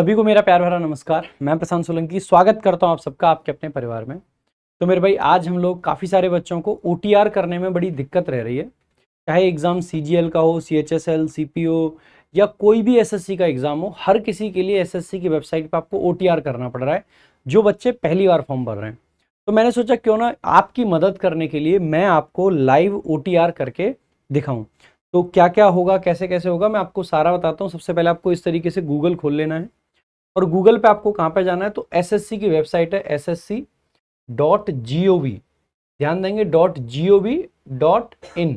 सभी को मेरा प्यार भरा नमस्कार। मैं प्रशांत सोलंकी स्वागत करता हूं आप सबका आपके अपने परिवार में। तो मेरे भाई, आज हम लोग काफ़ी सारे बच्चों को ओटीआर करने में बड़ी दिक्कत रह रही है। चाहे एग्ज़ाम सीजीएल का हो, सीएचएसएल, सीपीओ या कोई भी एसएससी का एग्ज़ाम हो, हर किसी के लिए एसएससी की वेबसाइट पर आपको ओटीआर करना पड़ रहा है, जो बच्चे पहली बार फॉर्म भर रहे हैं। तो मैंने सोचा क्यों ना आपकी मदद करने के लिए मैं आपको लाइव ओटीआर करके दिखाऊं। तो क्या क्या होगा, कैसे कैसे होगा, मैं आपको सारा बताता हूँ। सबसे पहले आपको इस तरीके से गूगल खोल लेना है और गूगल पे आपको कहाँ पे जाना है, तो एसएससी की वेबसाइट है ssc.gov। ध्यान देंगे .gov.in,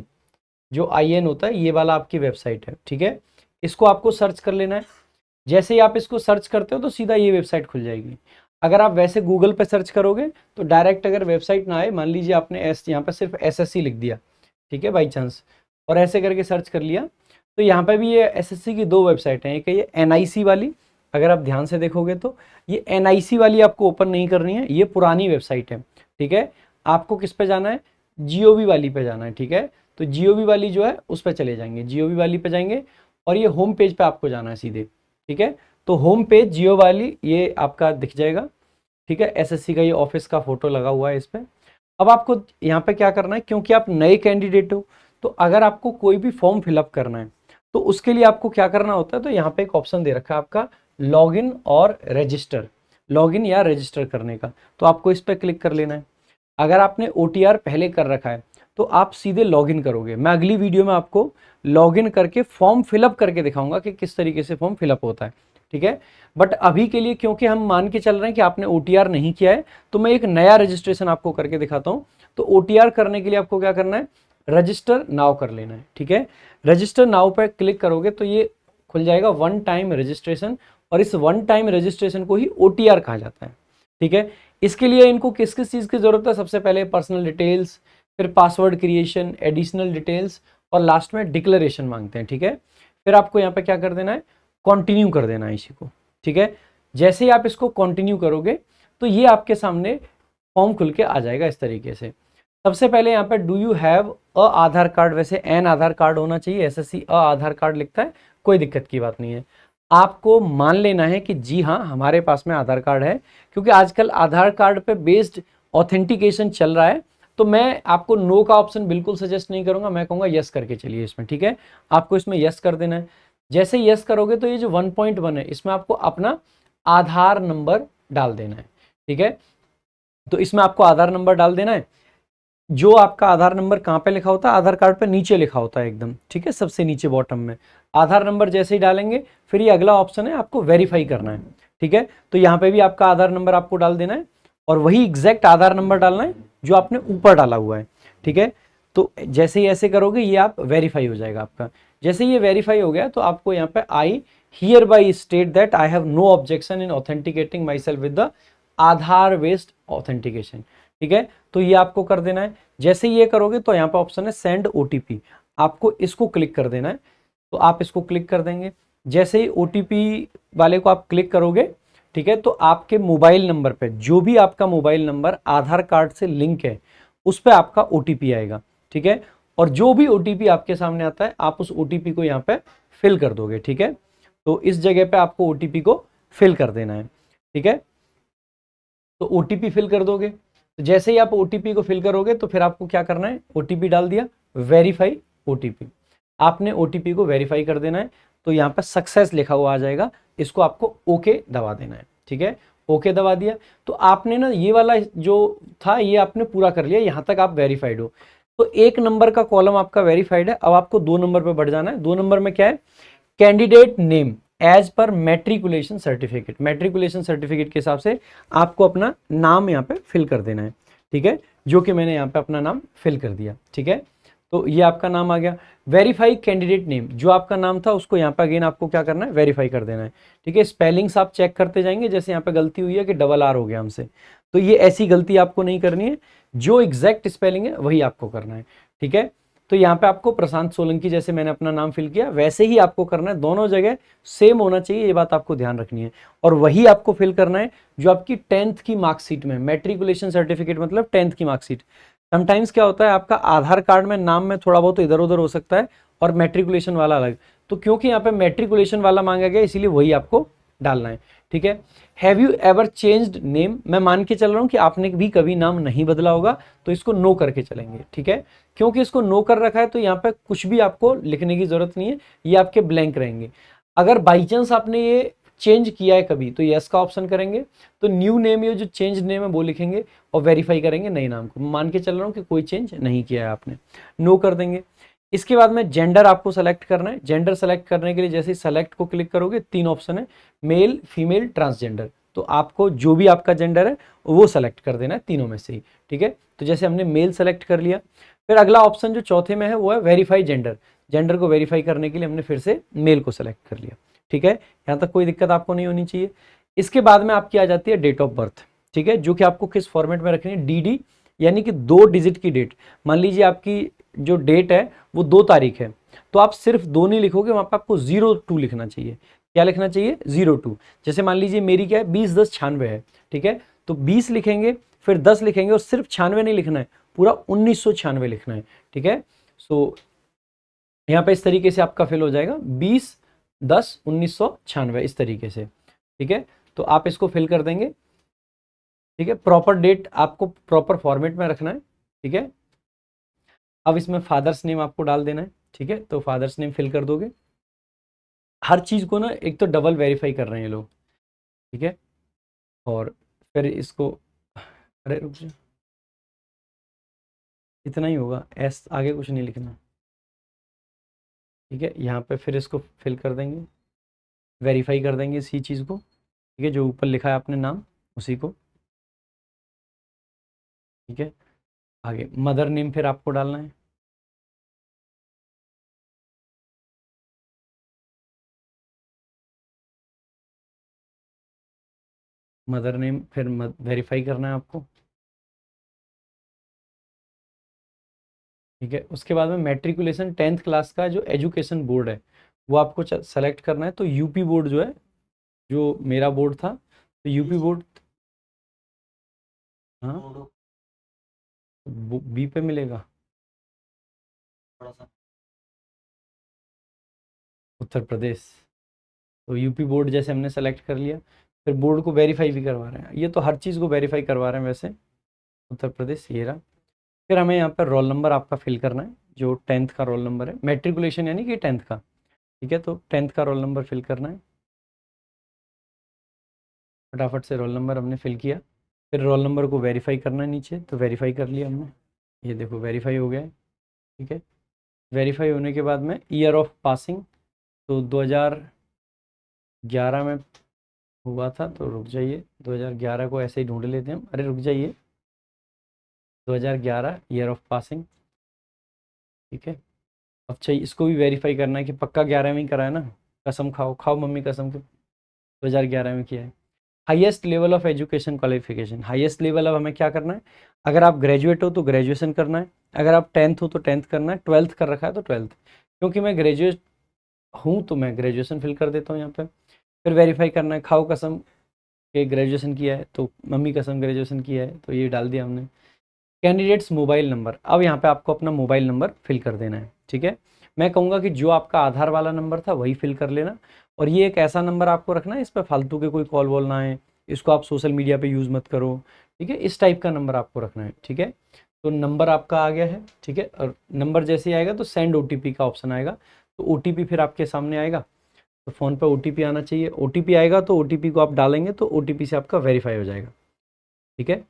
जो IN होता है ये वाला आपकी वेबसाइट है, ठीक है। इसको आपको सर्च कर लेना है। जैसे ही आप इसको सर्च करते हो तो सीधा ये वेबसाइट खुल जाएगी। अगर आप वैसे गूगल पे सर्च करोगे तो डायरेक्ट अगर वेबसाइट ना आए, मान लीजिए आपने यहाँ पे सिर्फ एसएससी लिख दिया, ठीक है, बाई चांस, और ऐसे करके सर्च कर लिया, तो यहाँ पे भी ये एसएससी की दो वेबसाइट हैं। एक है ये एनआईसी वाली, अगर आप ध्यान से देखोगे तो ये एनआईसी वाली आपको ओपन नहीं करनी है, ये पुरानी वेबसाइट है, ठीक है। आपको किस पे जाना है, जीओवी वाली पे जाना है, ठीक है। तो जीओवी वाली जो है उस पर चले जाएंगे, जीओवी वाली पे जाएंगे और ये होम पेज पे आपको जाना है सीधे, ठीक है। तो होम पेज जियो वाली ये आपका दिख जाएगा, ठीक है। एसएससी का ये ऑफिस का फोटो लगा हुआ है इस पे। अब आपको यहाँ पे क्या करना है, क्योंकि आप नए कैंडिडेट हो, तो अगर आपको कोई भी फॉर्म फिलअप करना है तो उसके लिए आपको क्या करना होता है, तो यहाँ पे एक ऑप्शन दे रखा है आपका लॉगिन और रजिस्टर, लॉगिन या रजिस्टर करने का। तो आपको इस पर क्लिक कर लेना है। अगर आपने ओटीआर पहले कर रखा है तो आप सीधे लॉगिन करोगे। मैं अगली वीडियो में आपको लॉगिन करके फॉर्म फिलअप करके दिखाऊंगा कि किस तरीके से फॉर्म फिलअप होता है, ठीक है। बट अभी के लिए क्योंकि हम मान के चल रहे हैं कि आपने ओटीआर नहीं किया है, तो मैं एक नया रजिस्ट्रेशन आपको करके दिखाता हूं। तो ओटीआर करने के लिए आपको क्या करना है, रजिस्टर नाउ कर लेना है, ठीक है। रजिस्टर नाउ पर क्लिक करोगे तो ये खुल जाएगा वन टाइम रजिस्ट्रेशन, और इस वन टाइम रजिस्ट्रेशन को ही ओटीआर कहा जाता है, ठीक है। इसके लिए इनको किस किस चीज़ की ज़रूरत है, सबसे पहले पर्सनल डिटेल्स, फिर पासवर्ड क्रिएशन, एडिशनल डिटेल्स, और लास्ट में डिक्लेरेशन मांगते हैं, ठीक है। फिर आपको यहाँ पे क्या कर देना है, कंटिन्यू कर देना है इसी को, ठीक है। जैसे ही आप इसको कंटिन्यू करोगे तो ये आपके सामने फॉर्म खुल के आ जाएगा इस तरीके से। सबसे पहले यहाँ पे do you have a Aadhaar card, वैसे एन आधार कार्ड होना चाहिए, एसएससी अ आधार कार्ड लिखता है, कोई दिक्कत की बात नहीं है। आपको मान लेना है कि जी हाँ, हमारे पास में आधार कार्ड है, क्योंकि आजकल आधार कार्ड पे बेस्ड ऑथेंटिकेशन चल रहा है। तो मैं आपको नो का ऑप्शन बिल्कुल सजेस्ट नहीं करूंगा, मैं कहूँगा यस करके चलिए इसमें, ठीक है। आपको इसमें यस कर देना है। जैसे यस करोगे तो ये जो 1.1 है इसमें आपको अपना आधार नंबर डाल देना है, ठीक है। तो इसमें आपको आधार नंबर डाल देना है। जो आपका आधार नंबर कहाँ पे लिखा होता है, आधार कार्ड पे नीचे लिखा होता है एकदम, ठीक है, सबसे नीचे बॉटम में आधार नंबर जैसे ही डालेंगे, फिर ये अगला ऑप्शन है आपको वेरीफाई करना है, ठीक है। तो यहाँ पे भी आपका आधार नंबर आपको डाल देना है और वही एग्जैक्ट आधार नंबर डालना है जो आपने ऊपर डाला हुआ है, ठीक है। तो जैसे ही ऐसे करोगे ये आप वेरीफाई हो जाएगा आपका। जैसे ये वेरीफाई हो गया तो आपको यहाँ पे I hereby state that I have no objection in authenticating myself with the Aadhaar based authentication, ठीक है। तो ये आपको कर देना है। जैसे ये करोगे तो यहाँ पे ऑप्शन है सेंड ओटीपी, आपको इसको क्लिक कर देना है। तो आप इसको क्लिक कर देंगे। जैसे ही ओटीपी वाले को आप क्लिक करोगे, ठीक है, तो आपके मोबाइल नंबर पे, जो भी आपका मोबाइल नंबर आधार कार्ड से लिंक है, उस पर आपका ओटीपी आएगा, ठीक है। और जो भी ओटीपी आपके सामने आता है आप उस ओटीपी को यहाँ पे फिल कर दोगे, ठीक है। तो इस जगह पे आपको ओटीपी को फिल कर देना है, ठीक है। तो ओटीपी फिल कर दोगे। तो जैसे ही आप ओटीपी को फिल करोगे तो फिर आपको क्या करना है, ओटीपी डाल दिया, वेरीफाई ओटीपी, आपने ओटीपी को वेरीफाई कर देना है। तो यहाँ पर सक्सेस लिखा हुआ आ जाएगा, इसको आपको ओके दबा देना है, ठीक है। ओके दबा दिया तो आपने ना ये वाला जो था ये आपने पूरा कर लिया, यहाँ तक आप वेरीफाइड हो। तो एक नंबर का कॉलम आपका वेरीफाइड है। अब आपको 2 नंबर पर बढ़ जाना है। 2 नंबर में क्या है, candidate name as per matriculation certificate, matriculation certificate के हिसाब से आपको अपना नाम यहाँ पे फिल कर देना है, ठीक है। जो कि मैंने यहाँ पे अपना नाम फिल कर दिया, ठीक है। तो ये आपका नाम आ गया। वेरीफाई कैंडिडेट नेम, जो आपका नाम था उसको यहाँ पे अगेन आपको क्या करना है, वेरीफाई कर देना है, ठीक है। स्पेलिंग्स आप चेक करते जाएंगे, जैसे यहाँ पे गलती हुई है कि डबल आर हो गया हमसे, तो ये ऐसी गलती आपको नहीं करनी है, जो एग्जैक्ट स्पेलिंग है वही आपको करना है, ठीक है। तो यहाँ पे आपको प्रशांत सोलंकी, जैसे मैंने अपना नाम फिल किया वैसे ही आपको करना है, दोनों जगह सेम होना चाहिए, ये बात आपको ध्यान रखनी है। और वही आपको फिल करना है जो आपकी 10th की मार्कशीट में, मैट्रिकुलेशन सर्टिफिकेट मतलब 10th की मार्कशीट। समटाइम्स क्या होता है, आपका आधार कार्ड में नाम में थोड़ा बहुत इधर उधर हो सकता है और मैट्रिकुलेशन वाला अलग, तो क्योंकि यहाँ पे मैट्रिकुलेशन वाला मांगा गया इसीलिए वही आपको डालना है, ठीक है। Have you ever changed name, मैं मान के चल रहा हूँ कि आपने भी कभी नाम नहीं बदला होगा, तो इसको नो करके चलेंगे, ठीक है। क्योंकि इसको नो कर रखा है तो यहाँ पे कुछ भी आपको लिखने की जरूरत नहीं है, ये आपके ब्लैंक रहेंगे। अगर बाई चांस आपने ये चेंज किया है कभी, तो यस का ऑप्शन करेंगे, तो न्यू नेम, ये जो चेंज नेम है वो लिखेंगे और वेरीफाई करेंगे नए नाम को। मान के चल रहा हूँ कि कोई चेंज नहीं किया है आपने, नो कर देंगे। इसके बाद में जेंडर आपको सेलेक्ट करना है। जेंडर सेलेक्ट करने के लिए जैसे ही सेलेक्ट को क्लिक करोगे, 3 ऑप्शन है, मेल, फीमेल, ट्रांसजेंडर। तो आपको जो भी आपका जेंडर है वो सेलेक्ट कर देना है तीनों में से ही, ठीक है। तो जैसे हमने मेल सेलेक्ट कर लिया, फिर अगला ऑप्शन जो चौथे में है वो है वेरीफाई जेंडर। जेंडर को वेरीफाई करने के लिए हमने फिर से मेल को सेलेक्ट कर लिया, ठीक है। यहाँ तक कोई दिक्कत आपको नहीं होनी चाहिए। इसके बाद में आपकी आ जाती है डेट ऑफ बर्थ, ठीक है, जो कि आपको किस फॉर्मेट में रखनी है, डीडी, यानी कि 2 डिजिट की डेट। मान लीजिए आपकी जो डेट है वो 2 तारीख है, तो आप सिर्फ 2 नहीं लिखोगे, वहां पर आपको 02 लिखना चाहिए। क्या लिखना चाहिए, 02। जैसे मान लीजिए मेरी क्या है, 20/10/96 है, ठीक है। तो 20 लिखेंगे, फिर 10 लिखेंगे, और सिर्फ 96 नहीं लिखना है, पूरा 1996 लिखना है, ठीक है। सो यहाँ पे इस तरीके से आपका फिल हो जाएगा, 20/10/1996 इस तरीके से, ठीक है। तो आप इसको फिल कर देंगे, ठीक है। प्रॉपर डेट आपको प्रॉपर फॉर्मेट में रखना है, ठीक है। अब इसमें फादर्स नेम आपको डाल देना है, ठीक है। तो फादर्स नेम फिल कर दोगे। हर चीज़ को ना एक तो डबल वेरीफाई कर रहे हैं ये लोग, ठीक है। और फिर इसको, अरे रुक जाओ, इतना ही होगा, एस आगे कुछ नहीं लिखना, ठीक है। यहाँ पे फिर इसको फिल कर देंगे, वेरीफाई कर देंगे इसी चीज़ को, ठीक है, जो ऊपर लिखा है आपने नाम उसी को, ठीक है। आगे मदर नेम फिर आपको डालना है, मदर नेम फिर वेरीफाई करना है आपको, ठीक है। उसके बाद में मैट्रिकुलेशन 10th क्लास का जो एजुकेशन बोर्ड है वो आपको सेलेक्ट करना है। तो यूपी बोर्ड जो है, जो मेरा बोर्ड था, तो यूपी बोर्ड, हाँ बी पे मिलेगा, उत्तर प्रदेश। तो यूपी बोर्ड जैसे हमने सेलेक्ट कर लिया, फिर बोर्ड को वेरीफाई भी करवा रहे हैं, ये तो हर चीज़ को वेरीफाई करवा रहे हैं वैसे, उत्तर प्रदेश ये रहा। फिर हमें यहाँ पर रोल नंबर आपका फिल करना है, जो 10th का रोल नंबर है, मैट्रिकुलेशन यानी कि 10th का, ठीक है। तो 10th का रोल नंबर फिल करना है, फटाफट से रोल नंबर हमने फिल किया। फिर रोल नंबर को वेरीफाई करना है नीचे, तो वेरीफाई कर लिया हमने, ये देखो वेरीफाई हो गया है, ठीक है। वेरीफाई होने के बाद में ईयर ऑफ पासिंग, तो 2011 में हुआ था, तो रुक जाइए, 2011 को ऐसे ही ढूंढ लेते हैं हम, अरे रुक जाइए, 2011 ईयर ऑफ पासिंग, ठीक है। अब चाहिए इसको भी वेरीफाई करना है कि पक्का 11 में ही करा है ना, कसम खाओ खाओ मम्मी कसम के 2011 में किया है। Highest level of education qualification, highest level अब हमें क्या करना है, अगर आप ग्रेजुएट हो तो ग्रेजुएशन करना है, अगर आप 10th हो तो 10th करना है, 12th कर रखा है तो 12th। क्योंकि मैं ग्रेजुएट हूँ तो मैं ग्रेजुएशन फिल कर देता हूँ यहाँ पे। फिर वेरीफाई करना है, खाओ कसम के ग्रेजुएशन किया है, तो मम्मी कसम ग्रेजुएशन किया है, तो ये डाल दिया हमने। कैंडिडेट्स मोबाइल नंबर, अब यहाँ पे आपको अपना मोबाइल नंबर फिल कर देना है, ठीक है। मैं कहूँगा कि जो आपका आधार वाला नंबर था वही फिल कर लेना, और ये एक ऐसा नंबर आपको रखना है इस पर फालतू के कोई कॉल वॉल ना आए, इसको आप सोशल मीडिया पे यूज़ मत करो, ठीक है। इस टाइप का नंबर आपको रखना है, ठीक है। तो नंबर आपका आ गया है, ठीक है। और नंबर जैसे ही आएगा तो सेंड OTP का ऑप्शन आएगा, तो OTP फिर आपके सामने आएगा, तो फ़ोन पर OTP आना चाहिए, OTP आएगा तो OTP को आप डालेंगे तो OTP से आपका वेरीफाई हो जाएगा, ठीक है।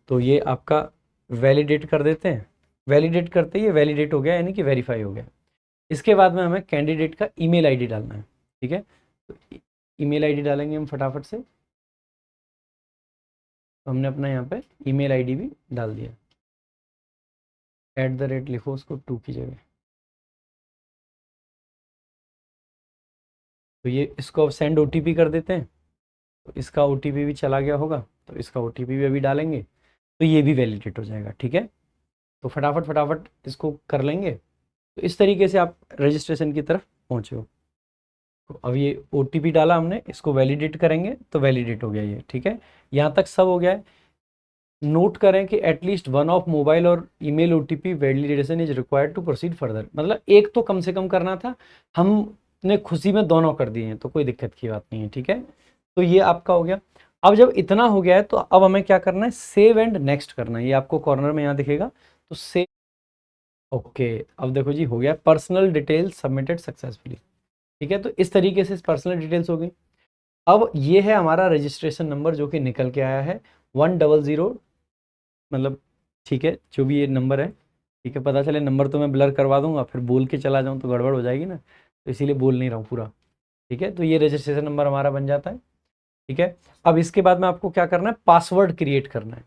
तो ये आपका वैलिडेट कर देते हैं, वैलिडेट करते ही ये वैलिडेट हो गया यानी कि वेरीफाई हो गया। इसके बाद में हमें कैंडिडेट का ईमेल आईडी डालना है, ठीक है। तो ईमेल आईडी डालेंगे हम फटाफट से, तो हमने अपना यहाँ पे ईमेल आईडी भी डाल दिया, @ लिखो उसको 2 की जगह। तो ये इसको अब सेंड OTP कर देते हैं, तो इसका OTP भी चला गया होगा, तो इसका OTP भी अभी डालेंगे, तो ये भी वैलिडेट हो जाएगा, ठीक है। तो फटाफट फटाफट इसको कर लेंगे, तो इस तरीके से आप रजिस्ट्रेशन की तरफ पहुँचे हो। तो अब ये OTP डाला हमने, इसको वैलिडेट करेंगे तो वैलिडेट हो गया ये, ठीक है। यहाँ तक सब हो गया है। नोट करें कि एटलीस्ट वन ऑफ मोबाइल और email OTP validation is required to proceed further, मतलब एक तो कम से कम करना था। हम अपने खुशी में दोनों कर दिए हैं तो कोई दिक्कत की बात नहीं है, ठीक है। तो ये आपका हो गया। अब जब इतना हो गया है तो अब हमें क्या करना है, सेव एंड नेक्स्ट करना है। ये आपको कॉर्नर में यहाँ दिखेगा, तो सेव। ओके, अब देखो जी हो गया, पर्सनल डिटेल्स सबमिटेड सक्सेसफुली, ठीक है। तो इस तरीके से पर्सनल डिटेल्स हो गई। अब ये है हमारा रजिस्ट्रेशन नंबर जो कि निकल के आया है 100, मतलब ठीक है जो भी ये नंबर है, ठीक है। पता चले नंबर तो मैं ब्लर करवा दूंगा, फिर बोल के चला जाऊँ तो गड़बड़ हो जाएगी ना, तो इसीलिए बोल नहीं रहा हूँ पूरा, ठीक है। तो ये रजिस्ट्रेशन नंबर हमारा बन जाता है, ठीक है। अब इसके बाद में आपको क्या करना है, पासवर्ड क्रिएट करना है,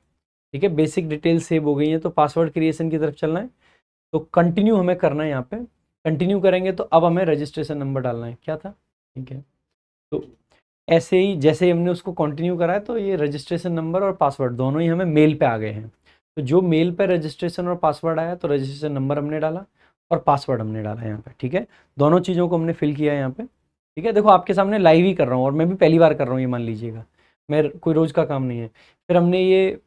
ठीक है। बेसिक डिटेल सेव हो गई है तो पासवर्ड क्रिएशन की तरफ चलना है। तो कंटिन्यू हमें करना है, यहाँ पे कंटिन्यू करेंगे तो अब हमें रजिस्ट्रेशन नंबर डालना है, क्या था, ठीक है। तो ऐसे ही जैसे ही हमने उसको कंटिन्यू करा है तो ये रजिस्ट्रेशन नंबर और पासवर्ड दोनों ही हमें मेल पे आ गए हैं। तो जो मेल पे रजिस्ट्रेशन और पासवर्ड आया तो रजिस्ट्रेशन नंबर हमने डाला और पासवर्ड हमने डाला यहाँ पे, ठीक है। दोनों चीज़ों को हमने फिल किया है यहाँ पे, ठीक है। देखो आपके सामने लाइव ही कर रहा हूँ और मैं भी पहली बार कर रहा हूँ, ये मान लीजिएगा, मैं कोई रोज़ का काम नहीं है। फिर हमने ये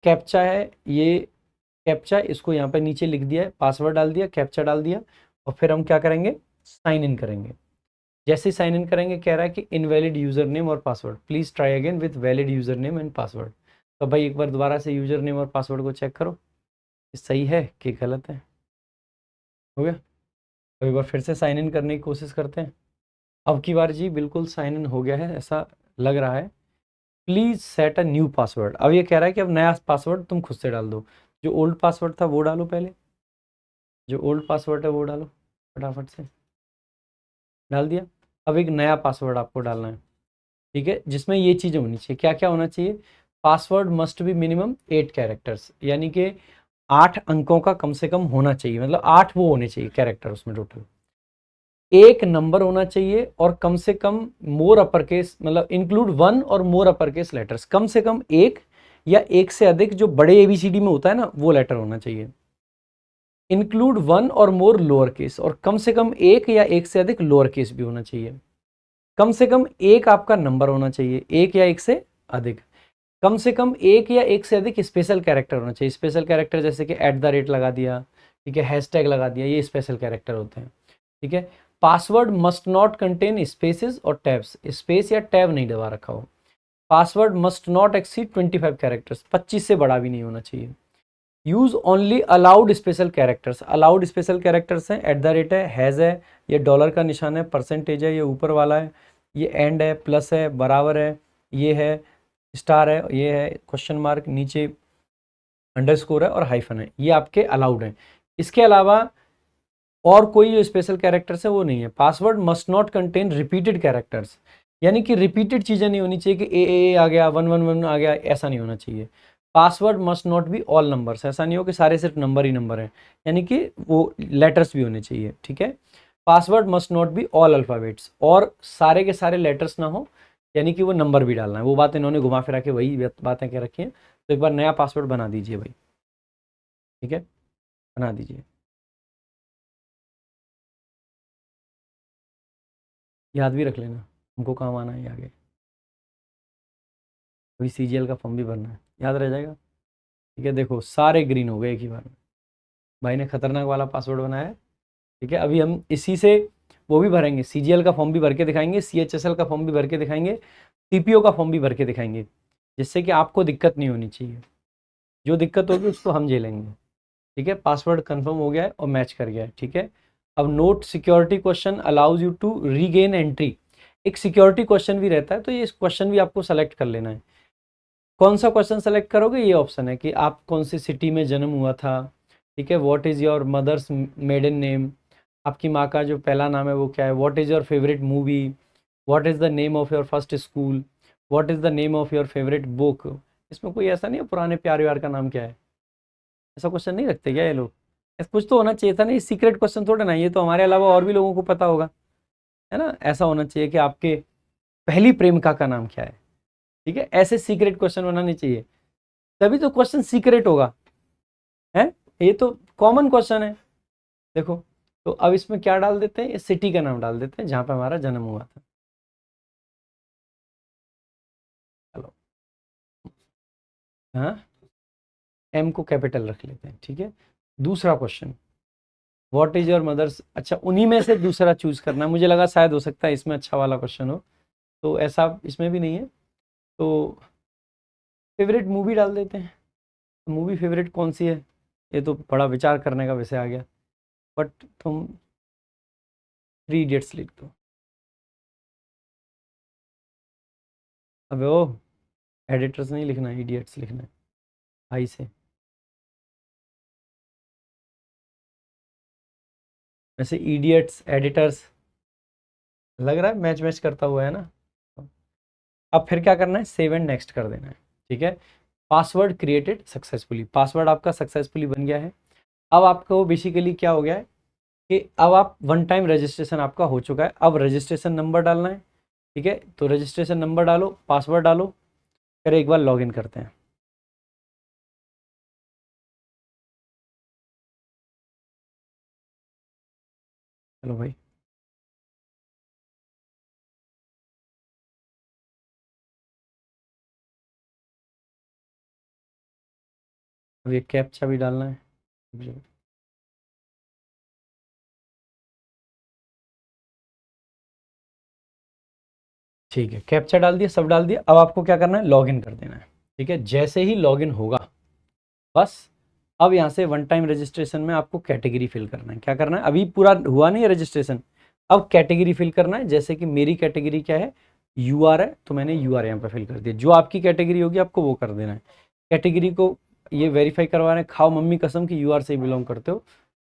कैप्चा है, ये कैप्चा इसको यहाँ पे नीचे लिख दिया है, पासवर्ड डाल दिया, कैप्चा डाल दिया, और फिर हम क्या करेंगे, साइन इन करेंगे। जैसे साइन इन करेंगे कह रहा है कि इनवैलिड यूजर नेम और password, please try again with valid user name and password. तो भाई एक बार दोबारा से यूजर नेम और पासवर्ड को चेक करो कि सही है कि गलत है। हो गया। तो एक बार फिर से साइन इन करने की कोशिश करते हैं। अब की बार जी बिल्कुल साइन इन हो गया है ऐसा लग रहा है। Please set a new password, अब ये कह रहा है कि अब नया पासवर्ड तुम खुद से डाल दो। जो ओल्ड पासवर्ड था वो डालो पहले, जो ओल्ड पासवर्ड है वो डालो फटाफट से। डाल दिया। अब एक नया पासवर्ड आपको डालना है, ठीक है, जिसमें ये चीज़ें होनी चाहिए। क्या क्या होना चाहिए, password must be minimum 8 characters, यानी कि 8 अंकों का कम से कम होना चाहिए, मतलब 8 वो होने चाहिए कैरेक्टर उसमें टोटल। एक नंबर होना चाहिए और कम से कम मोर अपर केस, मतलब इंक्लूड 1 और मोर अपर केस लेटर्स, कम से कम एक या एक से अधिक जो बड़े एबीसीडी में होता है ना वो लेटर होना चाहिए। इंक्लूड 1 और मोर लोअर केस, और कम से कम एक या एक से अधिक लोअर केस भी होना चाहिए। कम से कम एक आपका नंबर होना चाहिए, एक या एक से अधिक। कम से कम एक या एक से अधिक स्पेशल कैरेक्टर होना चाहिए। स्पेशल कैरेक्टर जैसे कि @ लगा दिया, ठीक है, हैशटैग लगा दिया, ये स्पेशल कैरेक्टर होते हैं, ठीक है। Password must not contain spaces और टैब्स, स्पेस या टैब नहीं दबा रखा हो। Password must not exceed 25 characters, 25 से बड़ा भी नहीं होना चाहिए। Use only allowed special characters, allowed special characters हैं @ है, हैज़ है, ये डॉलर का निशान है, परसेंटेज है, ये ऊपर वाला है, ये एंड है, प्लस है, बराबर है, ये है, स्टार है, ये है क्वेश्चन मार्क, नीचे अंडरस्कोर है और हाइफन है, ये आपके अलाउड हैं। इसके अलावा और कोई जो स्पेशल कैरेक्टर्स है वो नहीं है। Password must not contain repeated characters, यानी कि रिपीटेड चीज़ें नहीं होनी चाहिए कि ए आ गया, 111 आ गया, ऐसा नहीं होना चाहिए। Password must not be all numbers, ऐसा नहीं हो कि सारे सिर्फ नंबर ही नंबर हैं, यानी कि वो लेटर्स भी होने चाहिए, ठीक है। Password must not be all alphabets, और सारे के सारे लेटर्स ना हो, यानी कि वो नंबर भी डालना है। वो बात इन्होंने घुमा फिरा के वही बातें कह रखी हैं। तो एक बार नया पासवर्ड बना दीजिए भाई, ठीक है, बना दीजिए, याद भी रख लेना, हमको काम आना है आगे। अभी सीजीएल का फॉर्म भी भरना है, याद रह जाएगा, ठीक है। देखो सारे ग्रीन हो गए एक ही बार में, भाई ने खतरनाक वाला पासवर्ड बनाया है, ठीक है। अभी हम इसी से वो भी भरेंगे, सीजीएल का फॉर्म भी भर के दिखाएंगे, सीएचएसएल का फॉर्म भी भर के दिखाएंगे, सीपीओ का फॉर्म भी भर के दिखाएंगे, जिससे कि आपको दिक्कत नहीं होनी चाहिए। जो दिक्कत होगी उसको हम झेलेंगे, ठीक है। पासवर्ड कंफर्म हो गया है और मैच कर गया है, ठीक है। अब note security question allows you to regain entry, एक सिक्योरिटी क्वेश्चन भी रहता है, तो ये क्वेश्चन भी आपको सेलेक्ट कर लेना है। कौन सा क्वेश्चन सेलेक्ट करोगे, ये ऑप्शन है कि आप कौन सी सिटी में जन्म हुआ था, ठीक है। What is your mother's maiden name, आपकी माँ का जो पहला नाम है वो क्या है। What is your favourite movie, what is the name of your first school, what is the name of your favourite book. इसमें कोई ऐसा नहीं है पुराने प्यार व्यार का नाम क्या है, ऐसा क्वेश्चन नहीं रखते क्या ये लोग। कुछ तो होना चाहिए था ना, ये सीक्रेट क्वेश्चन थोड़ा ना, ये तो हमारे अलावा और भी लोगों को पता होगा, है ना। ऐसा होना चाहिए कि आपके पहली प्रेमिका का नाम क्या है, ठीक है। ऐसे सीक्रेट क्वेश्चन बनाने चाहिए, तभी तो क्वेश्चन सीक्रेट होगा, है। ये तो कॉमन क्वेश्चन है, देखो। तो अब इसमें क्या डाल देते हैं, इस सिटी का नाम डाल देते हैं जहां पे हमारा जन्म हुआ था। चलो, हाँ, एम को कैपिटल रख लेते हैं, ठीक है। दूसरा question, what is your mother's, अच्छा उन्हीं में से दूसरा चूज करना है। मुझे लगा शायद हो सकता है इसमें अच्छा वाला क्वेश्चन हो, तो ऐसा इसमें भी नहीं है। तो फेवरेट मूवी डाल देते हैं, मूवी फेवरेट कौन सी है, ये तो बड़ा विचार करने का विषय आ गया। बट तुम 3 इडियट्स लिख दो। अबे ओ, एडिटर्स नहीं लिखना है, इडियट्स लिखना है आई से। वैसे इडियट्स एडिटर्स लग रहा है मैच मैच करता हुआ है ना। अब फिर क्या करना है, सेव एंड नेक्स्ट कर देना है, ठीक है। पासवर्ड क्रिएटेड सक्सेसफुली, पासवर्ड आपका सक्सेसफुली बन गया है। अब आपको बेसिकली क्या हो गया है कि अब आप वन टाइम रजिस्ट्रेशन आपका हो चुका है। अब रजिस्ट्रेशन नंबर डालना है, ठीक है। तो रजिस्ट्रेशन नंबर डालो, पासवर्ड डालो, फिर एक बार लॉगिन करते हैं। चलो भाई, अब ये कैप्चा भी डालना है। ठीक है, कैप्चा डाल दिया, सब डाल दिया। अब आपको क्या करना है, लॉगिन कर देना है, ठीक है। जैसे ही लॉगिन होगा बस, अब यहाँ से वन टाइम रजिस्ट्रेशन में आपको कैटेगरी फिल करना है। क्या करना है, अभी पूरा हुआ नहीं है रजिस्ट्रेशन, अब कैटेगरी फिल करना है। जैसे कि मेरी कैटेगरी क्या है, यूआर है, तो मैंने यूआर यहाँ पे फिल कर दिया। जो आपकी कैटेगरी होगी आपको वो कर देना है। कैटेगरी को ये वेरीफाई करवा रहे हैं, खाओ मम्मी कसम कि यूआर से बिलोंग करते हो,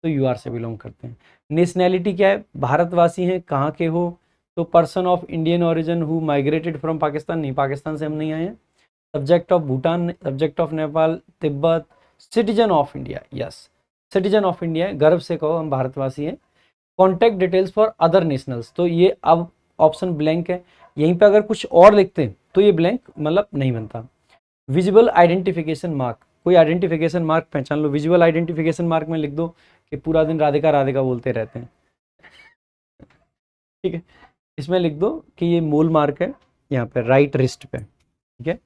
तो यूआर से बिलोंग करते हैं। नेशनैलिटी क्या है, भारतवासी हैं, कहाँ के हो, तो person of Indian origin who migrated from Pakistan, नहीं पाकिस्तान से हम नहीं आए हैं। Subject of Bhutan, subject of Nepal, Tibet, citizen of India, yes citizen of India है, गर्व से कहो हम भारतवासी हैं। Contact details for other nationals, तो ये अब ऑप्शन ब्लैंक है। यहीं पे अगर कुछ और लिखते हैं तो ये ब्लैंक मतलब नहीं बनता। विजिबल आइडेंटिफिकेशन मार्क, कोई आइडेंटिफिकेशन मार्क पहचान लो। विजुअल आइडेंटिफिकेशन मार्क में लिख दो कि पूरा दिन राधिका राधिका बोलते रहते हैं, ठीक है। इसमें लिख दो कि ये मोल मार्क है यहाँ पे राइट रिस्ट पे, ठीक है।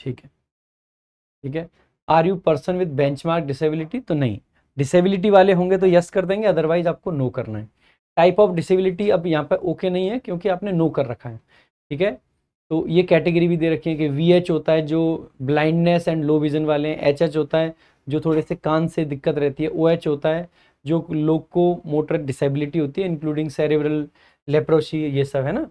ठीक है, ठीक है। Are you person with benchmark disability, तो नहीं, डिसेबिलिटी वाले होंगे तो यस कर देंगे, अदरवाइज आपको नो करना है। टाइप ऑफ डिसेबिलिटी अब यहाँ पे ओके नहीं है क्योंकि आपने नो कर रखा है, ठीक है। तो ये कैटेगरी भी दे रखी है कि वी एच होता है जो ब्लाइंडनेस एंड लो विजन वाले हैं, एच एच होता है जो थोड़े से कान से दिक्कत रहती है, ओ एच होता है जो लोग को मोटर डिसेबिलिटी होती है इंक्लूडिंग सेरेब्रल लेप्रोसी, ये सब है ना,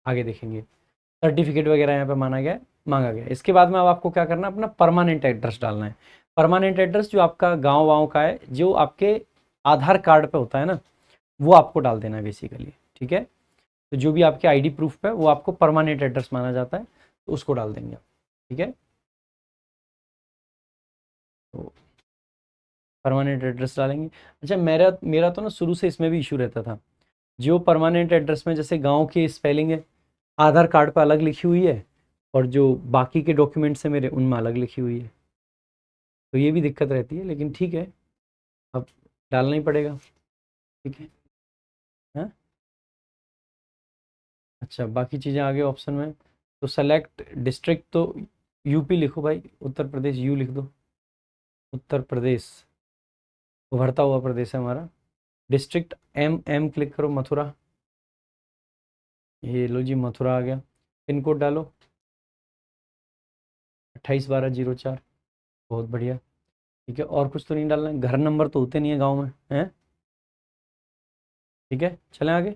आगे देखेंगे। सर्टिफिकेट वगैरह यहाँ पे माना गया है, मांगा गया है। इसके बाद में अब आपको क्या करना है, अपना परमानेंट एड्रेस डालना है। परमानेंट एड्रेस जो आपका गांव वाँव का है, जो आपके आधार कार्ड पे होता है ना, वो आपको डाल देना है बेसिकली, ठीक है। तो जो भी आपके आईडी प्रूफ पे वो आपको परमानेंट एड्रेस माना जाता है, तो उसको डाल देंगे आप, ठीक है। तो परमानेंट एड्रेस डालेंगे। अच्छा, मेरा मेरा तो ना शुरू से इसमें भी इशू रहता था। जो परमानेंट एड्रेस में जैसे गांव की स्पेलिंग है आधार कार्ड पर अलग लिखी हुई है, और जो बाकी के डॉक्यूमेंट्स हैं मेरे उनमें अलग लिखी हुई है, तो ये भी दिक्कत रहती है, लेकिन ठीक है, अब डालना ही पड़ेगा, ठीक है। हाँ, अच्छा बाकी चीज़ें आगे ऑप्शन में, तो सेलेक्ट डिस्ट्रिक्ट, तो यूपी लिखो भाई, उत्तर प्रदेश यू लिख दो, उत्तर प्रदेश उभरता हुआ प्रदेश है हमारा। डिस्ट्रिक्ट एम, एम क्लिक करो, मथुरा, ये लो जी मथुरा आ गया। पिन कोड डालो 281204, बहुत बढ़िया, ठीक है। और कुछ तो नहीं डालना है, घर नंबर तो होते नहीं है गांव में, हैं, ठीक है। चलें आगे।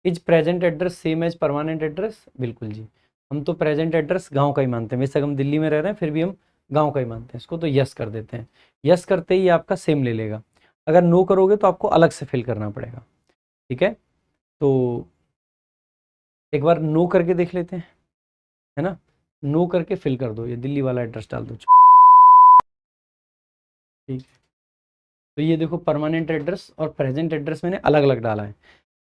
Is present address same as permanent address, बिल्कुल जी, हम तो प्रेजेंट एड्रेस गांव का ही मानते हैं, वैसे हम दिल्ली में रह रहे हैं फिर भी हम गांव का ही मानते हैं इसको, तो यस कर देते हैं। यस करते ही ये आपका सेम ले लेगा। अगर नो करोगे तो आपको अलग से फिल करना पड़ेगा, ठीक है। तो एक बार नो करके देख लेते हैं, है ना। नो करके फिल कर दो, ये दिल्ली वाला एड्रेस डाल दो, ठीक है। तो ये देखो परमानेंट एड्रेस और प्रेजेंट एड्रेस मैंने अलग अलग डाला है।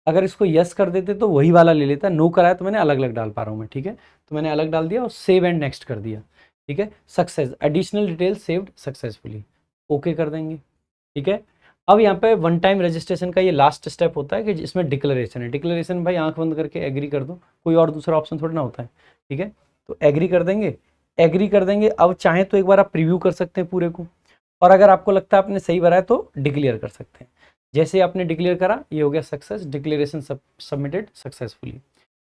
अगर इसको यस कर देते तो वही वाला ले लेता, नो कराया तो मैंने अलग अलग डाल पा रहा हूँ मैं, ठीक है। तो मैंने अलग डाल दिया और सेव एंड नेक्स्ट कर दिया, ठीक है। Success, additional detail saved successfully, okay कर देंगे, ठीक है। अब यहाँ पे वन टाइम रजिस्ट्रेशन का ये लास्ट स्टेप होता है कि इसमें डिक्लेरेशन है। डिक्लेरेशन भाई आंख बंद करके एग्री कर दो, कोई और दूसरा ऑप्शन थोड़ा ना होता है, ठीक है। तो एग्री कर देंगे, एग्री कर देंगे। अब चाहें तो एक बार आप प्रीव्यू कर सकते हैं पूरे को, और अगर आपको लगता है आपने सही भरा है तो डिक्लेयर कर सकते हैं। जैसे आपने डिक्लेयर करा, ये हो गया सक्सेस, डिक्लेरेशन सबमिटेड सक्सेसफुली।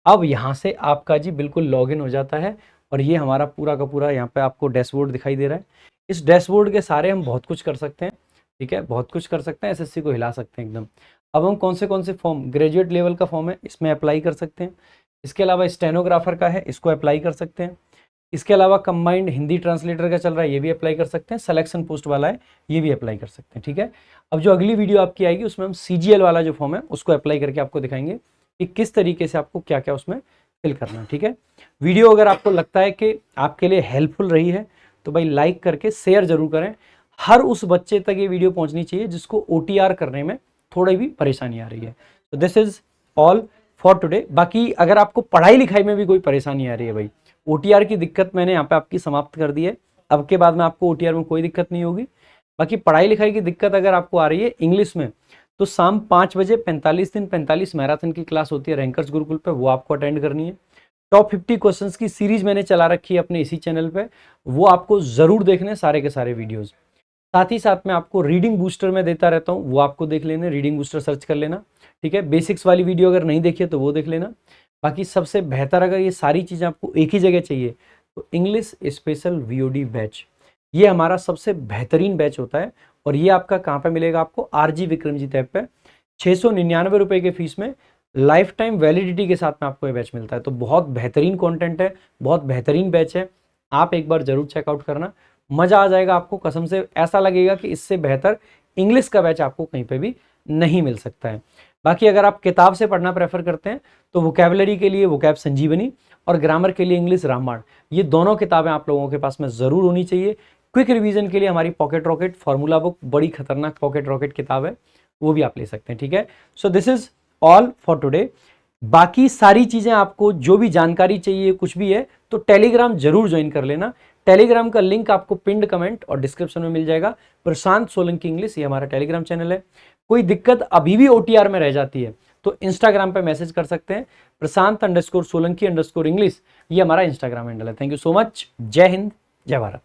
अब यहाँ से आपका जी बिल्कुल लॉगिन हो जाता है, और ये हमारा पूरा का पूरा यहाँ पे आपको डैशबोर्ड दिखाई दे रहा है। इस डैशबोर्ड के सारे हम बहुत कुछ कर सकते हैं, ठीक है, बहुत कुछ कर सकते हैं, एसएससी को हिला सकते हैं एकदम। अब हम कौन से फॉर्म, ग्रेजुएट लेवल का फॉर्म है, इसमें अप्लाई कर सकते हैं। इसके अलावा स्टेनोग्राफर का है, इसको अप्लाई कर सकते हैं। इसके अलावा कंबाइंड हिंदी ट्रांसलेटर का चल रहा है, ये भी अप्लाई कर सकते हैं। सिलेक्शन पोस्ट वाला है, ये भी अप्लाई कर सकते हैं, ठीक है। अब जो अगली वीडियो आपकी आएगी उसमें हम सीजीएल वाला जो फॉर्म है उसको अप्लाई करके आपको दिखाएंगे कि किस तरीके से आपको क्या क्या उसमें फिल करना है, ठीक है। वीडियो अगर आपको लगता है कि आपके लिए हेल्पफुल रही है तो भाई लाइक करके शेयर जरूर करें। हर उस बच्चे तक ये वीडियो पहुंचनी चाहिए जिसको ओटीआर करने में थोड़ी भी परेशानी आ रही है। तो this is all for today. बाकी अगर आपको पढ़ाई लिखाई में भी कोई परेशानी आ रही है भाई, ओटीआर की दिक्कत मैंने यहाँ पे आपकी समाप्त कर दी है। अब के बाद में आपको ओटीआर में कोई दिक्कत नहीं होगी। बाकी पढ़ाई लिखाई की दिक्कत अगर आपको आ रही है इंग्लिश में, तो शाम 5 बजे 45 दिन 45 मैराथन की क्लास होती है रैंकर्स गुरुकुल पे, वो आपको अटेंड करनी है। टॉप 50 क्वेश्चंस की सीरीज मैंने चला रखी है अपने इसी चैनल पे, वो आपको जरूर देखने सारे के सारे वीडियोस। साथ ही साथ में आपको रीडिंग बूस्टर में देता रहता हूँ, वो आपको देख लेना, रीडिंग बूस्टर सर्च कर लेना, ठीक है। बेसिक्स वाली वीडियो अगर नहीं देखी है तो वो देख लेना। बाकी सबसे बेहतर अगर ये सारी चीज़ें आपको एक ही जगह चाहिए तो इंग्लिश स्पेशल वीओडी बैच, ये हमारा सबसे बेहतरीन बैच होता है। और ये आपका कहाँ पे मिलेगा, आपको आरजी विक्रमजीत ऐप पे 699 रुपए के फीस में लाइफ टाइम वैलिडिटी के साथ में आपको ये बैच मिलता है। तो बहुत बेहतरीन कंटेंट है, बहुत बेहतरीन बैच है, आप एक बार जरूर चेकआउट करना, मजा आ जाएगा आपको कसम से। ऐसा लगेगा कि इससे बेहतर इंग्लिश का बैच आपको कहीं पे भी नहीं मिल सकता है। बाकी अगर आप किताब से पढ़ना प्रेफर करते हैं तो वोकैबुलरी के लिए वोकैब संजीवनी और ग्रामर के लिए इंग्लिश रामबाण, ये दोनों किताबें आप लोगों के पास में जरूर होनी चाहिए। क्विक रिवीजन के लिए हमारी पॉकेट रॉकेट फॉर्मूला बुक, बड़ी खतरनाक पॉकेट रॉकेट किताब है, वो भी आप ले सकते हैं, ठीक है। So this is all for today. बाकी सारी चीजें आपको जो भी जानकारी चाहिए कुछ भी है तो टेलीग्राम जरूर ज्वाइन कर लेना। टेलीग्राम का लिंक आपको पिंड कमेंट और डिस्क्रिप्शन में मिल जाएगा। प्रशांत सोलंकी इंग्लिश, ये हमारा टेलीग्राम चैनल है। कोई दिक्कत अभी भी ओटीआर में रह जाती है तो इंस्टाग्राम पे मैसेज कर सकते हैं, प्रशांत_सोलंकी_इंग्लिश, ये हमारा इंस्टाग्राम हैंडल है। Thank you so much. जय हिंद, जय भारत।